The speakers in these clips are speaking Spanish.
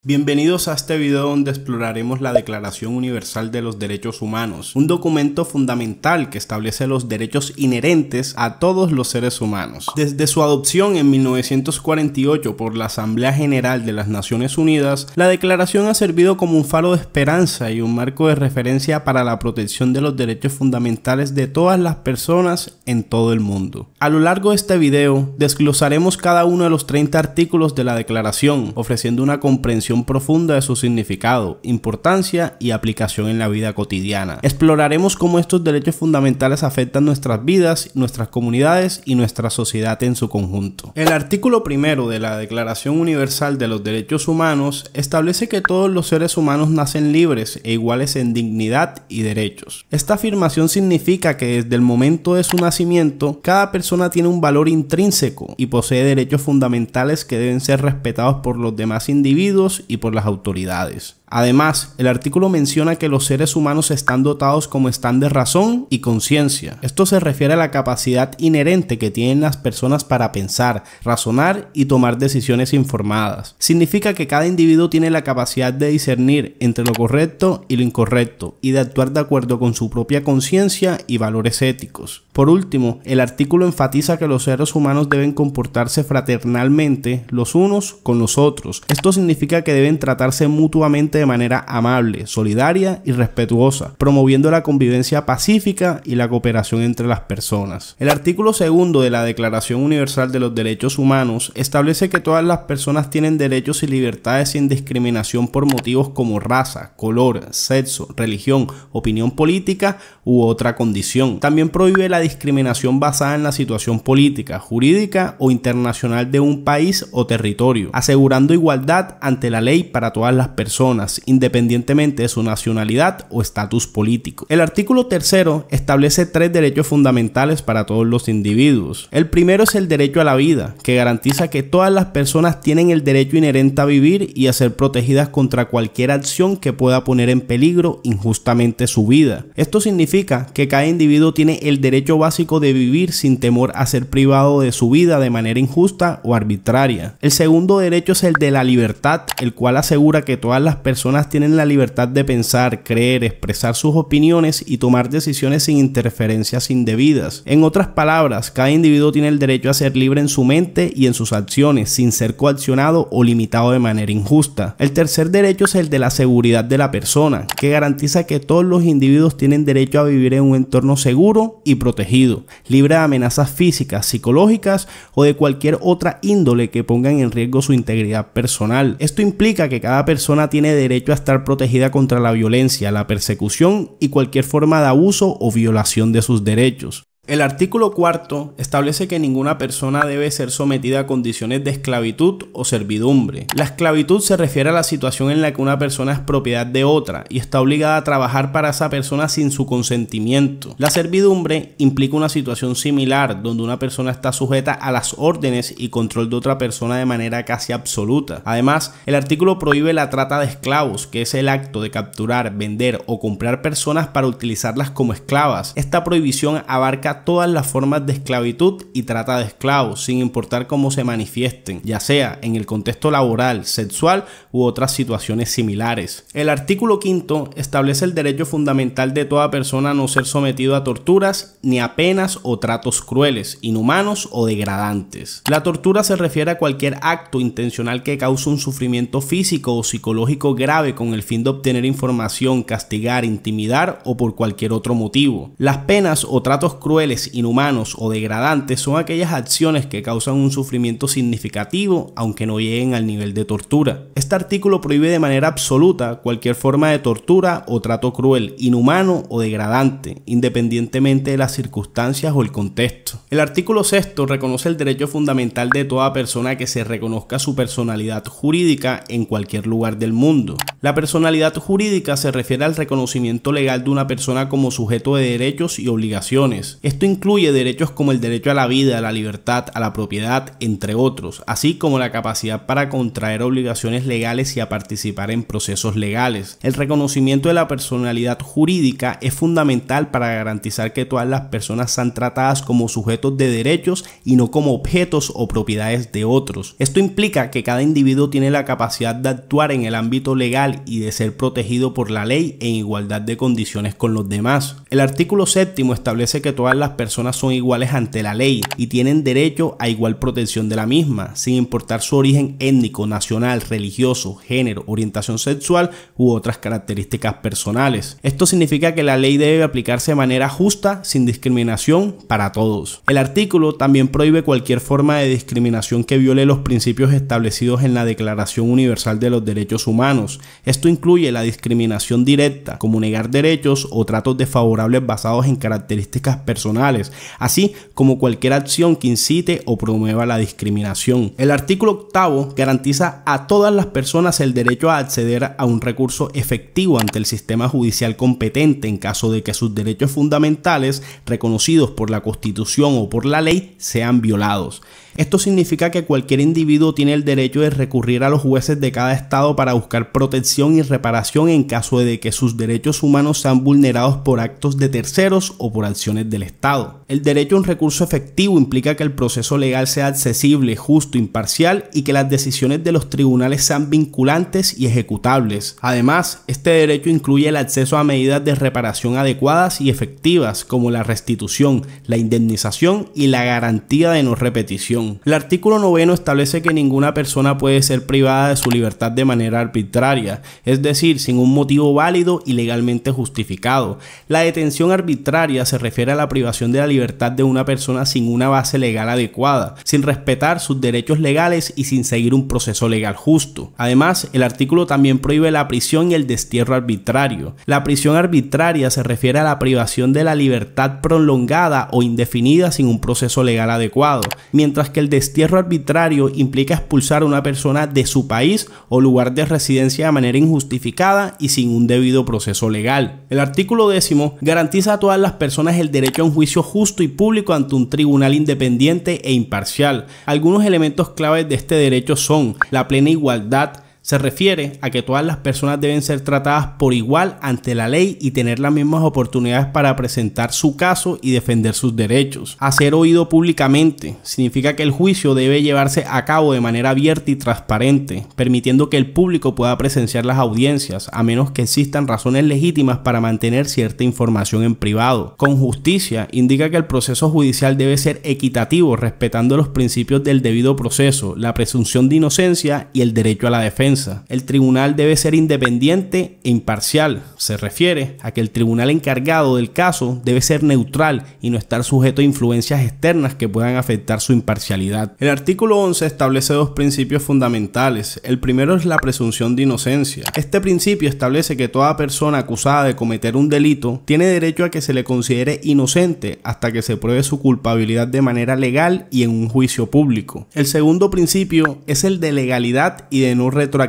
Bienvenidos a este video donde exploraremos la Declaración Universal de los Derechos Humanos, un documento fundamental que establece los derechos inherentes a todos los seres humanos. Desde su adopción en 1948 por la Asamblea General de las Naciones Unidas, la declaración ha servido como un faro de esperanza y un marco de referencia para la protección de los derechos fundamentales de todas las personas en todo el mundo. A lo largo de este video, desglosaremos cada uno de los 30 artículos de la declaración, ofreciendo una comprensión profunda de su significado, importancia y aplicación en la vida cotidiana. Exploraremos cómo estos derechos fundamentales afectan nuestras vidas, nuestras comunidades y nuestra sociedad en su conjunto. El artículo primero de la Declaración Universal de los Derechos Humanos establece que todos los seres humanos nacen libres e iguales en dignidad y derechos. Esta afirmación significa que desde el momento de su nacimiento, cada persona tiene un valor intrínseco y posee derechos fundamentales que deben ser respetados por los demás individuos y por las autoridades. Además, el artículo menciona que los seres humanos están dotados como están de razón y conciencia. Esto se refiere a la capacidad inherente que tienen las personas para pensar, razonar y tomar decisiones informadas. Significa que cada individuo tiene la capacidad de discernir entre lo correcto y lo incorrecto y de actuar de acuerdo con su propia conciencia y valores éticos. Por último, el artículo enfatiza que los seres humanos deben comportarse fraternalmente los unos con los otros. Esto significa que deben tratarse mutuamente de manera amable, solidaria y respetuosa, promoviendo la convivencia pacífica y la cooperación entre las personas. El artículo segundo de la Declaración Universal de los Derechos Humanos establece que todas las personas tienen derechos y libertades sin discriminación por motivos como raza, color, sexo, religión, opinión política u otra condición. También prohíbe la discriminación basada en la situación política, jurídica o internacional de un país o territorio, asegurando igualdad ante la ley para todas las personas, independientemente de su nacionalidad o estatus político. El artículo tercero establece 3 derechos fundamentales para todos los individuos. El primero es el derecho a la vida, que garantiza que todas las personas tienen el derecho inherente a vivir y a ser protegidas contra cualquier acción que pueda poner en peligro injustamente su vida. Esto significa que cada individuo tiene el derecho básico de vivir sin temor a ser privado de su vida de manera injusta o arbitraria. El segundo derecho es el de la libertad, el cual asegura que todas las personas tienen la libertad de pensar, creer, expresar sus opiniones y tomar decisiones sin interferencias indebidas. En otras palabras, cada individuo tiene el derecho a ser libre en su mente y en sus acciones, sin ser coaccionado o limitado de manera injusta. El tercer derecho es el de la seguridad de la persona, que garantiza que todos los individuos tienen derecho a vivir en un entorno seguro y protegido, libre de amenazas físicas, psicológicas o de cualquier otra índole que pongan en riesgo su integridad personal. Esto implica que cada persona tiene derecho a estar protegida contra la violencia, la persecución y cualquier forma de abuso o violación de sus derechos. El artículo cuarto establece que ninguna persona debe ser sometida a condiciones de esclavitud o servidumbre. La esclavitud se refiere a la situación en la que una persona es propiedad de otra y está obligada a trabajar para esa persona sin su consentimiento. La servidumbre implica una situación similar, donde una persona está sujeta a las órdenes y control de otra persona de manera casi absoluta. Además, el artículo prohíbe la trata de esclavos, que es el acto de capturar, vender o comprar personas para utilizarlas como esclavas. Esta prohibición abarca todas las formas de esclavitud y trata de esclavos, sin importar cómo se manifiesten, ya sea en el contexto laboral, sexual u otras situaciones similares. El artículo quinto establece el derecho fundamental de toda persona a no ser sometido a torturas ni a penas o tratos crueles, inhumanos o degradantes. La tortura se refiere a cualquier acto intencional que cause un sufrimiento físico o psicológico grave con el fin de obtener información, castigar, intimidar o por cualquier otro motivo. Las penas o tratos crueles, inhumanos o degradantes son aquellas acciones que causan un sufrimiento significativo aunque no lleguen al nivel de tortura. Este artículo prohíbe de manera absoluta cualquier forma de tortura o trato cruel, inhumano o degradante, independientemente de las circunstancias o el contexto. El artículo sexto reconoce el derecho fundamental de toda persona que se reconozca su personalidad jurídica en cualquier lugar del mundo. La personalidad jurídica se refiere al reconocimiento legal de una persona como sujeto de derechos y obligaciones. Esto incluye derechos como el derecho a la vida, a la libertad, a la propiedad, entre otros, así como la capacidad para contraer obligaciones legales y a participar en procesos legales. El reconocimiento de la personalidad jurídica es fundamental para garantizar que todas las personas sean tratadas como sujetos de derechos y no como objetos o propiedades de otros. Esto implica que cada individuo tiene la capacidad de actuar en el ámbito legal y de ser protegido por la ley en igualdad de condiciones con los demás. El artículo 7º establece que todas las personas son iguales ante la ley y tienen derecho a igual protección de la misma, sin importar su origen étnico, nacional, religioso, género, orientación sexual u otras características personales. Esto significa que la ley debe aplicarse de manera justa, sin discriminación, para todos. El artículo también prohíbe cualquier forma de discriminación que viole los principios establecidos en la Declaración Universal de los Derechos Humanos. Esto incluye la discriminación directa, como negar derechos o tratos desfavorables basados en características personales, así como cualquier acción que incite o promueva la discriminación. El artículo 8º garantiza a todas las personas el derecho a acceder a un recurso efectivo ante el sistema judicial competente en caso de que sus derechos fundamentales, reconocidos por la Constitución o por la ley, sean violados. Esto significa que cualquier individuo tiene el derecho de recurrir a los jueces de cada estado para buscar protección y reparación en caso de que sus derechos humanos sean vulnerados por actos de terceros o por acciones del Estado. El derecho a un recurso efectivo implica que el proceso legal sea accesible, justo, imparcial y que las decisiones de los tribunales sean vinculantes y ejecutables. Además, este derecho incluye el acceso a medidas de reparación adecuadas y efectivas como la restitución, la indemnización y la garantía de no repetición. El artículo 9 establece que ninguna persona puede ser privada de su libertad de manera arbitraria, es decir, sin un motivo válido y legalmente justificado. La detención arbitraria se refiere a la privación de la libertad de una persona sin una base legal adecuada, sin respetar sus derechos legales y sin seguir un proceso legal justo. Además, el artículo también prohíbe la prisión y el destierro arbitrario. La prisión arbitraria se refiere a la privación de la libertad prolongada o indefinida sin un proceso legal adecuado, mientras que el destierro arbitrario implica expulsar a una persona de su país o lugar de residencia de manera injustificada y sin un debido proceso legal. El artículo 10 garantiza a todas las personas el derecho a un juicio justo y público ante un tribunal independiente e imparcial. Algunos elementos claves de este derecho son la plena igualdad. Se refiere a que todas las personas deben ser tratadas por igual ante la ley y tener las mismas oportunidades para presentar su caso y defender sus derechos. A ser oído públicamente significa que el juicio debe llevarse a cabo de manera abierta y transparente, permitiendo que el público pueda presenciar las audiencias, a menos que existan razones legítimas para mantener cierta información en privado. Con justicia indica que el proceso judicial debe ser equitativo, respetando los principios del debido proceso, la presunción de inocencia y el derecho a la defensa. El tribunal debe ser independiente e imparcial. Se refiere a que el tribunal encargado del caso debe ser neutral y no estar sujeto a influencias externas que puedan afectar su imparcialidad. El artículo 11 establece dos principios fundamentales. El primero es la presunción de inocencia. Este principio establece que toda persona acusada de cometer un delito tiene derecho a que se le considere inocente hasta que se pruebe su culpabilidad de manera legal y en un juicio público. El segundo principio es el de legalidad y de no retroactividad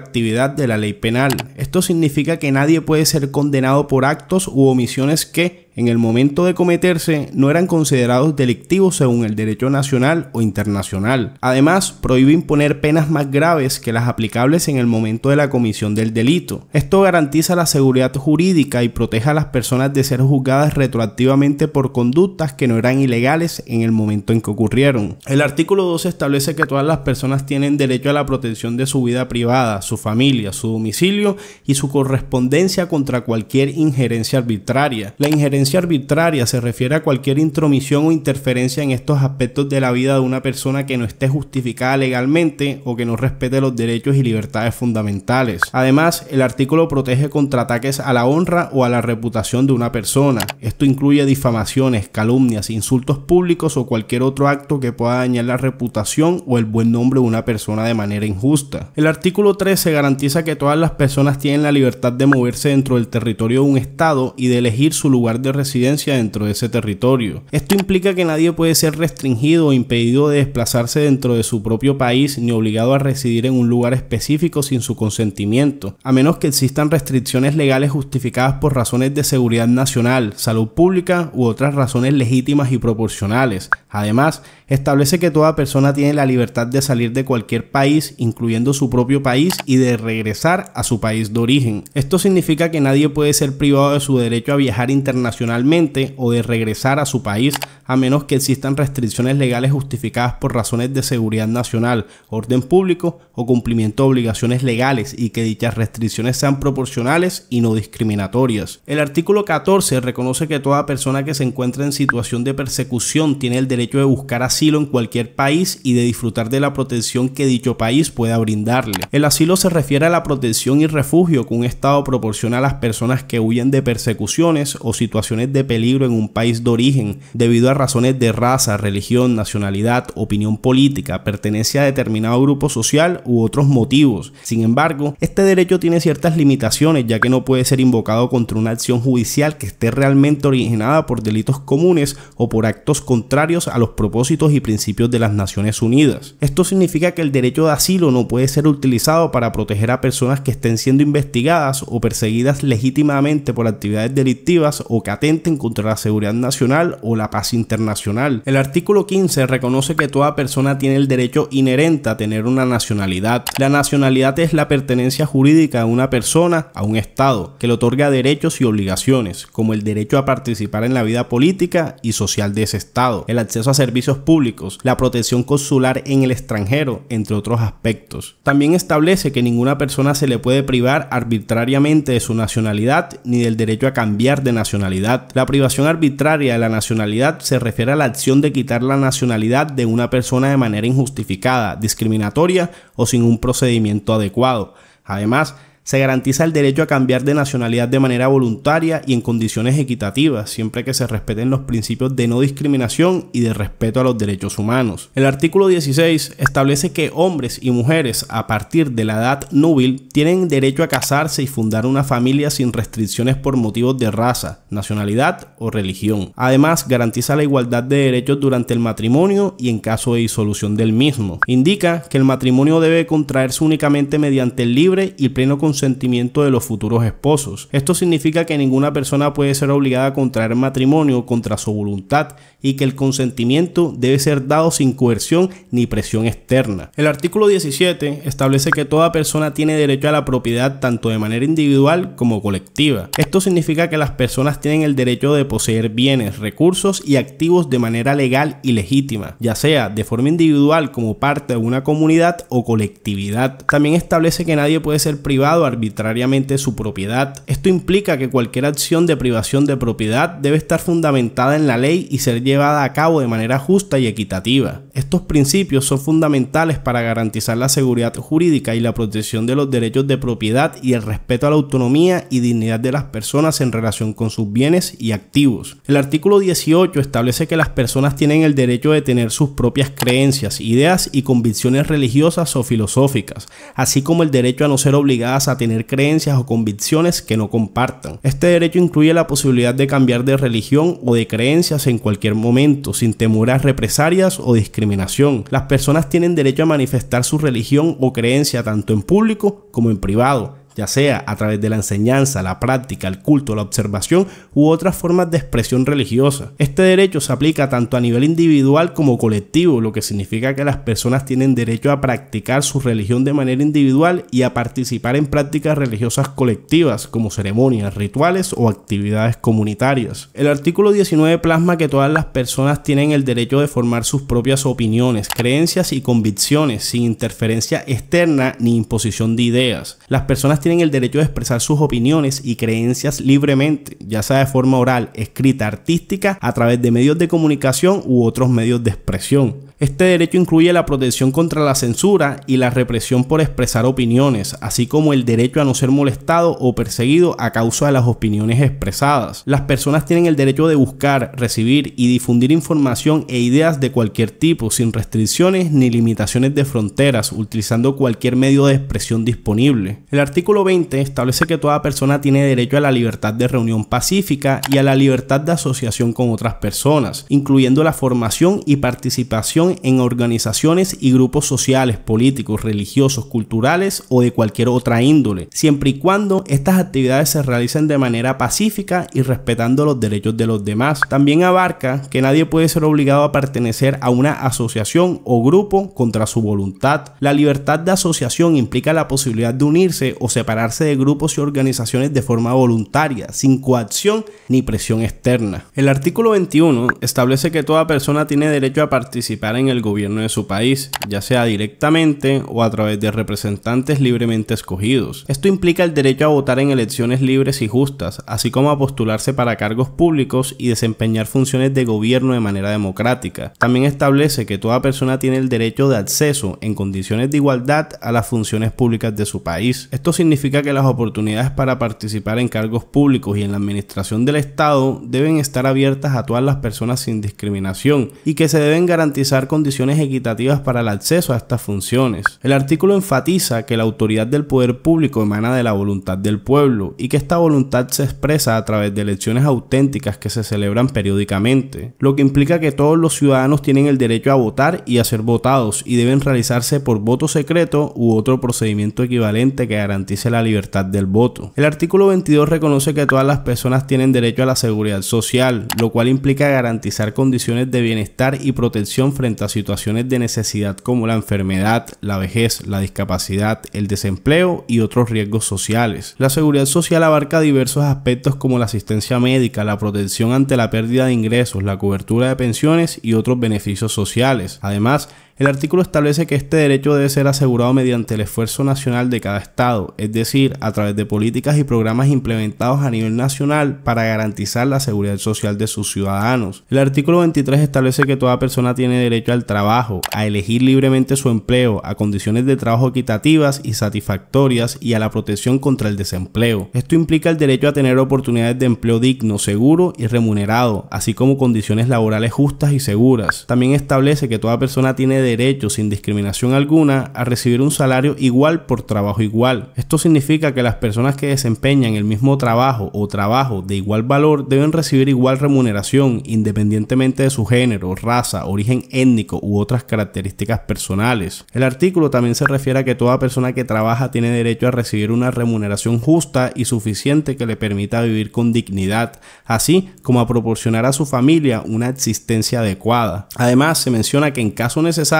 de la ley penal. Esto significa que nadie puede ser condenado por actos u omisiones que, en el momento de cometerse, no eran considerados delictivos según el derecho nacional o internacional. Además, prohíbe imponer penas más graves que las aplicables en el momento de la comisión del delito. Esto garantiza la seguridad jurídica y protege a las personas de ser juzgadas retroactivamente por conductas que no eran ilegales en el momento en que ocurrieron. El artículo 12 establece que todas las personas tienen derecho a la protección de su vida privada, su familia, su domicilio y su correspondencia contra cualquier injerencia arbitraria. La injerencia arbitraria se refiere a cualquier intromisión o interferencia en estos aspectos de la vida de una persona que no esté justificada legalmente o que no respete los derechos y libertades fundamentales. Además, el artículo protege contra ataques a la honra o a la reputación de una persona. Esto incluye difamaciones, calumnias, insultos públicos o cualquier otro acto que pueda dañar la reputación o el buen nombre de una persona de manera injusta. El artículo 13 garantiza que todas las personas tienen la libertad de moverse dentro del territorio de un estado y de elegir su lugar de de residencia dentro de ese territorio. Esto implica que nadie puede ser restringido o impedido de desplazarse dentro de su propio país ni obligado a residir en un lugar específico sin su consentimiento, a menos que existan restricciones legales justificadas por razones de seguridad nacional, salud pública u otras razones legítimas y proporcionales. Además, establece que toda persona tiene la libertad de salir de cualquier país, incluyendo su propio país, y de regresar a su país de origen. Esto significa que nadie puede ser privado de su derecho a viajar internacionalmente o de regresar a su país, a menos que existan restricciones legales justificadas por razones de seguridad nacional, orden público o cumplimiento de obligaciones legales, y que dichas restricciones sean proporcionales y no discriminatorias. El artículo 14 reconoce que toda persona que se encuentra en situación de persecución tiene el derecho de buscar asilo en cualquier país y de disfrutar de la protección que dicho país pueda brindarle. El asilo se refiere a la protección y refugio que un Estado proporciona a las personas que huyen de persecuciones o situaciones de peligro en un país de origen debido a razones de raza, religión, nacionalidad, opinión política, pertenencia a determinado grupo social u otros motivos. Sin embargo, este derecho tiene ciertas limitaciones, ya que no puede ser invocado contra una acción judicial que esté realmente originada por delitos comunes o por actos contrarios a los propósitos y principios de las Naciones Unidas. Esto significa que el derecho de asilo no puede ser utilizado para proteger a personas que estén siendo investigadas o perseguidas legítimamente por actividades delictivas o que atenten contra la seguridad nacional o la paz internacional. El artículo 15 reconoce que toda persona tiene el derecho inherente a tener una nacionalidad. La nacionalidad es la pertenencia jurídica de una persona a un Estado, que le otorga derechos y obligaciones, como el derecho a participar en la vida política y social de ese Estado, el acceso a servicios públicos, la protección consular en el extranjero, entre otros aspectos. También establece que ninguna persona se le puede privar arbitrariamente de su nacionalidad ni del derecho a cambiar de nacionalidad. La privación arbitraria de la nacionalidad se refiere a la acción de quitar la nacionalidad de una persona de manera injustificada, discriminatoria o sin un procedimiento adecuado. Además, se garantiza el derecho a cambiar de nacionalidad de manera voluntaria y en condiciones equitativas, siempre que se respeten los principios de no discriminación y de respeto a los derechos humanos. El artículo 16 establece que hombres y mujeres a partir de la edad núbil tienen derecho a casarse y fundar una familia sin restricciones por motivos de raza, nacionalidad o religión. Además, garantiza la igualdad de derechos durante el matrimonio y en caso de disolución del mismo. Indica que el matrimonio debe contraerse únicamente mediante el libre y pleno consentimiento de los futuros esposos. Esto significa que ninguna persona puede ser obligada a contraer matrimonio contra su voluntad y que el consentimiento debe ser dado sin coerción ni presión externa. El artículo 17 establece que toda persona tiene derecho a la propiedad tanto de manera individual como colectiva. Esto significa que las personas tienen el derecho de poseer bienes, recursos y activos de manera legal y legítima, ya sea de forma individual como parte de una comunidad o colectividad. También establece que nadie puede ser privado arbitrariamente de su propiedad. Esto implica que cualquier acción de privación de propiedad debe estar fundamentada en la ley y ser llevada a cabo de manera justa y equitativa. Estos principios son fundamentales para garantizar la seguridad jurídica y la protección de los derechos de propiedad y el respeto a la autonomía y dignidad de las personas en relación con sus bienes y activos. El artículo 18 establece que las personas tienen el derecho de tener sus propias creencias, ideas y convicciones religiosas o filosóficas, así como el derecho a no ser obligadas a tener creencias o convicciones que no compartan. Este derecho incluye la posibilidad de cambiar de religión o de creencias en cualquier momento, sin temor a represalias o discriminación. Las personas tienen derecho a manifestar su religión o creencia tanto en público como en privado, ya sea a través de la enseñanza, la práctica, el culto, la observación u otras formas de expresión religiosa. Este derecho se aplica tanto a nivel individual como colectivo, lo que significa que las personas tienen derecho a practicar su religión de manera individual y a participar en prácticas religiosas colectivas como ceremonias, rituales o actividades comunitarias. El artículo 19 plasma que todas las personas tienen el derecho de formar sus propias opiniones, creencias y convicciones sin interferencia externa ni imposición de ideas. Las personas tienen el derecho de expresar sus opiniones y creencias libremente, ya sea de forma oral, escrita, artística, a través de medios de comunicación u otros medios de expresión. Este derecho incluye la protección contra la censura y la represión por expresar opiniones, así como el derecho a no ser molestado o perseguido a causa de las opiniones expresadas. Las personas tienen el derecho de buscar, recibir y difundir información e ideas de cualquier tipo, sin restricciones ni limitaciones de fronteras, utilizando cualquier medio de expresión disponible. El artículo 20 establece que toda persona tiene derecho a la libertad de reunión pacífica y a la libertad de asociación con otras personas, incluyendo la formación y participación en organizaciones y grupos sociales, políticos, religiosos, culturales o de cualquier otra índole, siempre y cuando estas actividades se realicen de manera pacífica y respetando los derechos de los demás. También abarca que nadie puede ser obligado a pertenecer a una asociación o grupo contra su voluntad. La libertad de asociación implica la posibilidad de unirse o separarse de grupos y organizaciones de forma voluntaria, sin coacción ni presión externa. El artículo 21 establece que toda persona tiene derecho a participar en el gobierno de su país, ya sea directamente o a través de representantes libremente escogidos. Esto implica el derecho a votar en elecciones libres y justas, así como a postularse para cargos públicos y desempeñar funciones de gobierno de manera democrática. También establece que toda persona tiene el derecho de acceso en condiciones de igualdad a las funciones públicas de su país. Esto significa que las oportunidades para participar en cargos públicos y en la administración del Estado deben estar abiertas a todas las personas sin discriminación y que se deben garantizar condiciones equitativas para el acceso a estas funciones. El artículo enfatiza que la autoridad del poder público emana de la voluntad del pueblo y que esta voluntad se expresa a través de elecciones auténticas que se celebran periódicamente, lo que implica que todos los ciudadanos tienen el derecho a votar y a ser votados y deben realizarse por voto secreto u otro procedimiento equivalente que garantice la libertad del voto. El artículo 22 reconoce que todas las personas tienen derecho a la seguridad social, lo cual implica garantizar condiciones de bienestar y protección frente a situaciones de necesidad como la enfermedad, la vejez, la discapacidad, el desempleo y otros riesgos sociales. La seguridad social abarca diversos aspectos como la asistencia médica, la protección ante la pérdida de ingresos, la cobertura de pensiones y otros beneficios sociales. Además, el artículo establece que este derecho debe ser asegurado mediante el esfuerzo nacional de cada estado, es decir, a través de políticas y programas implementados a nivel nacional para garantizar la seguridad social de sus ciudadanos. El artículo 23 establece que toda persona tiene derecho al trabajo, a elegir libremente su empleo, a condiciones de trabajo equitativas y satisfactorias y a la protección contra el desempleo. Esto implica el derecho a tener oportunidades de empleo digno, seguro y remunerado, así como condiciones laborales justas y seguras. También establece que toda persona tiene derecho sin discriminación alguna a recibir un salario igual por trabajo igual. Esto significa que las personas que desempeñan el mismo trabajo o trabajo de igual valor deben recibir igual remuneración independientemente de su género, raza, origen étnico u otras características personales. El artículo también se refiere a que toda persona que trabaja tiene derecho a recibir una remuneración justa y suficiente que le permita vivir con dignidad, así como a proporcionar a su familia una existencia adecuada. Además, se menciona que en caso necesario,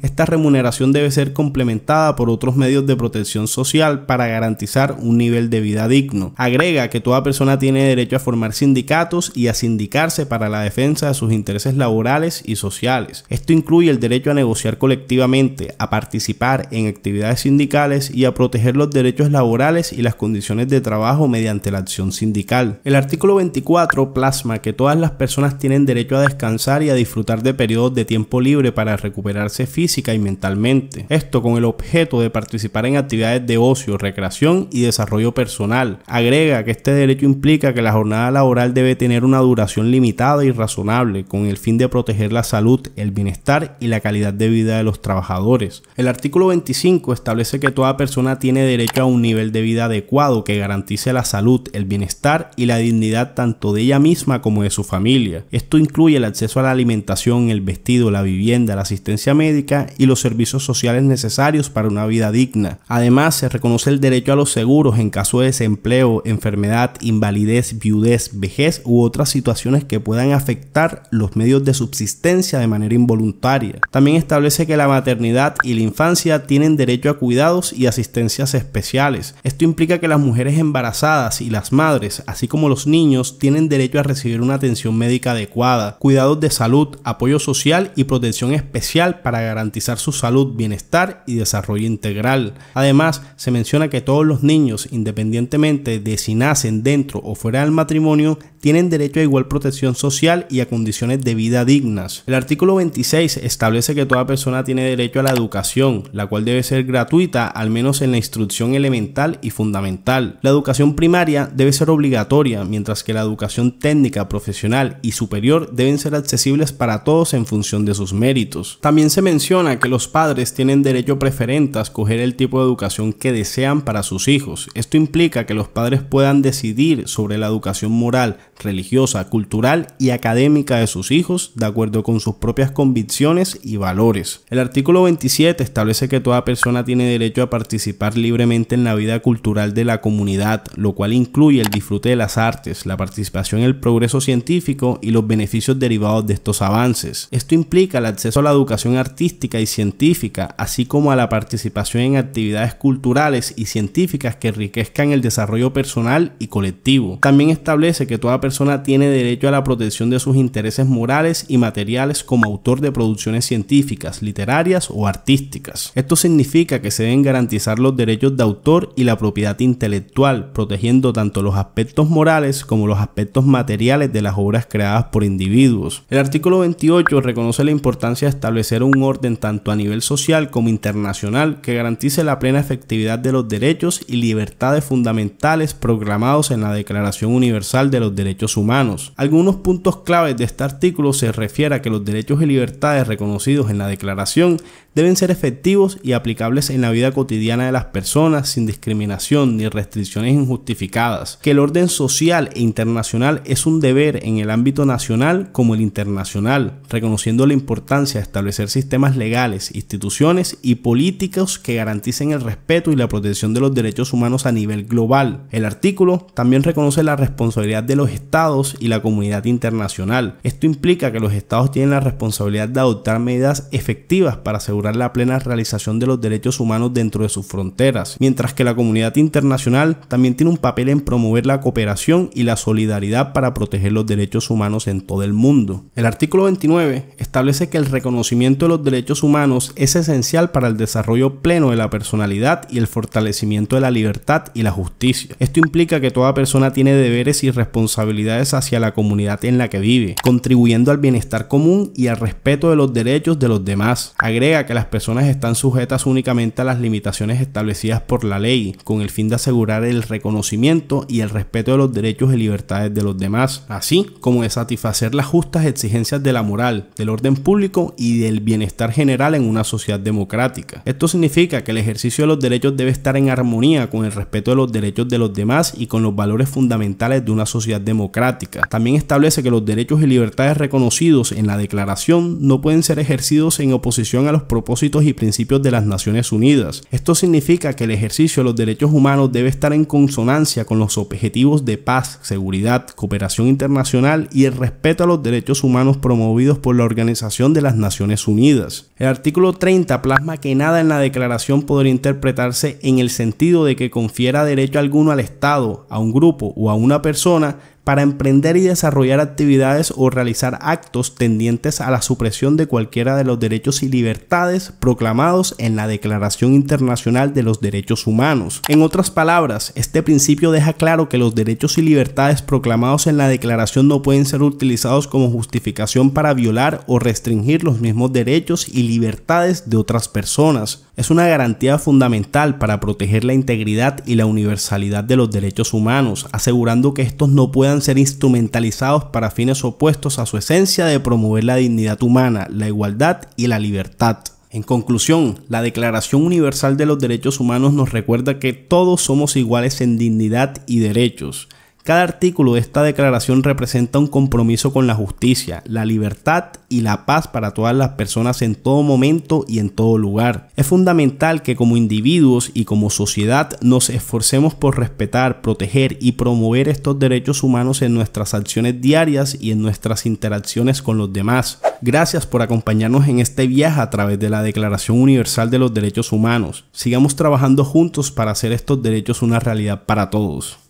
esta remuneración debe ser complementada por otros medios de protección social para garantizar un nivel de vida digno. Agrega que toda persona tiene derecho a formar sindicatos y a sindicarse para la defensa de sus intereses laborales y sociales. Esto incluye el derecho a negociar colectivamente, a participar en actividades sindicales y a proteger los derechos laborales y las condiciones de trabajo mediante la acción sindical. El artículo 24 plasma que todas las personas tienen derecho a descansar y a disfrutar de periodos de tiempo libre para recuperarse física y mentalmente. Esto con el objeto de participar en actividades de ocio, recreación y desarrollo personal. Agrega que este derecho implica que la jornada laboral debe tener una duración limitada y razonable con el fin de proteger la salud, el bienestar y la calidad de vida de los trabajadores. El artículo 25 establece que toda persona tiene derecho a un nivel de vida adecuado que garantice la salud, el bienestar y la dignidad tanto de ella misma como de su familia. Esto incluye el acceso a la alimentación, el vestido, la vivienda, la asistencia médica y los servicios sociales necesarios para una vida digna. Además, se reconoce el derecho a los seguros en caso de desempleo, enfermedad, invalidez, viudez, vejez u otras situaciones que puedan afectar los medios de subsistencia de manera involuntaria. También establece que la maternidad y la infancia tienen derecho a cuidados y asistencias especiales. Esto implica que las mujeres embarazadas y las madres, así como los niños, tienen derecho a recibir una atención médica adecuada, cuidados de salud, apoyo social y protección especial social para garantizar su salud, bienestar y desarrollo integral. Además, se menciona que todos los niños, independientemente de si nacen dentro o fuera del matrimonio, tienen derecho a igual protección social y a condiciones de vida dignas. El artículo 26 establece que toda persona tiene derecho a la educación, la cual debe ser gratuita, al menos en la instrucción elemental y fundamental. La educación primaria debe ser obligatoria, mientras que la educación técnica, profesional y superior deben ser accesibles para todos en función de sus méritos. También se menciona que los padres tienen derecho preferente a escoger el tipo de educación que desean para sus hijos. Esto implica que los padres puedan decidir sobre la educación moral, religiosa, cultural y académica de sus hijos de acuerdo con sus propias convicciones y valores. El artículo 27 establece que toda persona tiene derecho a participar libremente en la vida cultural de la comunidad, lo cual incluye el disfrute de las artes, la participación en el progreso científico y los beneficios derivados de estos avances. Esto implica el acceso a la educación artística y científica, así como a la participación en actividades culturales y científicas que enriquezcan el desarrollo personal y colectivo. También establece que toda persona tiene derecho a la protección de sus intereses morales y materiales como autor de producciones científicas, literarias o artísticas. Esto significa que se deben garantizar los derechos de autor y la propiedad intelectual, protegiendo tanto los aspectos morales como los aspectos materiales de las obras creadas por individuos. El artículo 28 reconoce la importancia de establecer un orden tanto a nivel social como internacional que garantice la plena efectividad de los derechos y libertades fundamentales proclamados en la Declaración Universal de los Derechos Humanos. Algunos puntos claves de este artículo se refiere a que los derechos y libertades reconocidos en la Declaración deben ser efectivos y aplicables en la vida cotidiana de las personas sin discriminación ni restricciones injustificadas, que el orden social e internacional es un deber en el ámbito nacional como el internacional, reconociendo la importancia de establecer sistemas legales, instituciones y políticos que garanticen el respeto y la protección de los derechos humanos a nivel global. El artículo también reconoce la responsabilidad de los estados y la comunidad internacional. Esto implica que los estados tienen la responsabilidad de adoptar medidas efectivas para asegurar la plena realización de los derechos humanos dentro de sus fronteras, mientras que la comunidad internacional también tiene un papel en promover la cooperación y la solidaridad para proteger los derechos humanos en todo el mundo. El artículo 29 establece que el reconocimiento de los derechos humanos es esencial para el desarrollo pleno de la personalidad y el fortalecimiento de la libertad y la justicia. Esto implica que toda persona tiene deberes y responsabilidades hacia la comunidad en la que vive, contribuyendo al bienestar común y al respeto de los derechos de los demás. Agrega que las personas están sujetas únicamente a las limitaciones establecidas por la ley, con el fin de asegurar el reconocimiento y el respeto de los derechos y libertades de los demás, así como de satisfacer las justas exigencias de la moral, del orden público y del bienestar general en una sociedad democrática. Esto significa que el ejercicio de los derechos debe estar en armonía con el respeto de los derechos de los demás y con los valores fundamentales de una sociedad democrática. También establece que los derechos y libertades reconocidos en la Declaración no pueden ser ejercidos en oposición a los propósitos y principios de las Naciones Unidas. Esto significa que el ejercicio de los derechos humanos debe estar en consonancia con los objetivos de paz, seguridad, cooperación internacional y el respeto a los derechos humanos promovidos por la Organización de las Naciones Unidas. El artículo 30 plasma que nada en la Declaración podría interpretarse en el sentido de que confiera derecho alguno al Estado, a un grupo o a una persona para emprender y desarrollar actividades o realizar actos tendientes a la supresión de cualquiera de los derechos y libertades proclamados en la Declaración Internacional de los Derechos Humanos. En otras palabras, este principio deja claro que los derechos y libertades proclamados en la Declaración no pueden ser utilizados como justificación para violar o restringir los mismos derechos y libertades de otras personas. Es una garantía fundamental para proteger la integridad y la universalidad de los derechos humanos, asegurando que estos no puedan ser instrumentalizados para fines opuestos a su esencia de promover la dignidad humana, la igualdad y la libertad. En conclusión, la Declaración Universal de los Derechos Humanos nos recuerda que todos somos iguales en dignidad y derechos. Cada artículo de esta declaración representa un compromiso con la justicia, la libertad y la paz para todas las personas en todo momento y en todo lugar. Es fundamental que como individuos y como sociedad nos esforcemos por respetar, proteger y promover estos derechos humanos en nuestras acciones diarias y en nuestras interacciones con los demás. Gracias por acompañarnos en este viaje a través de la Declaración Universal de los Derechos Humanos. Sigamos trabajando juntos para hacer estos derechos una realidad para todos.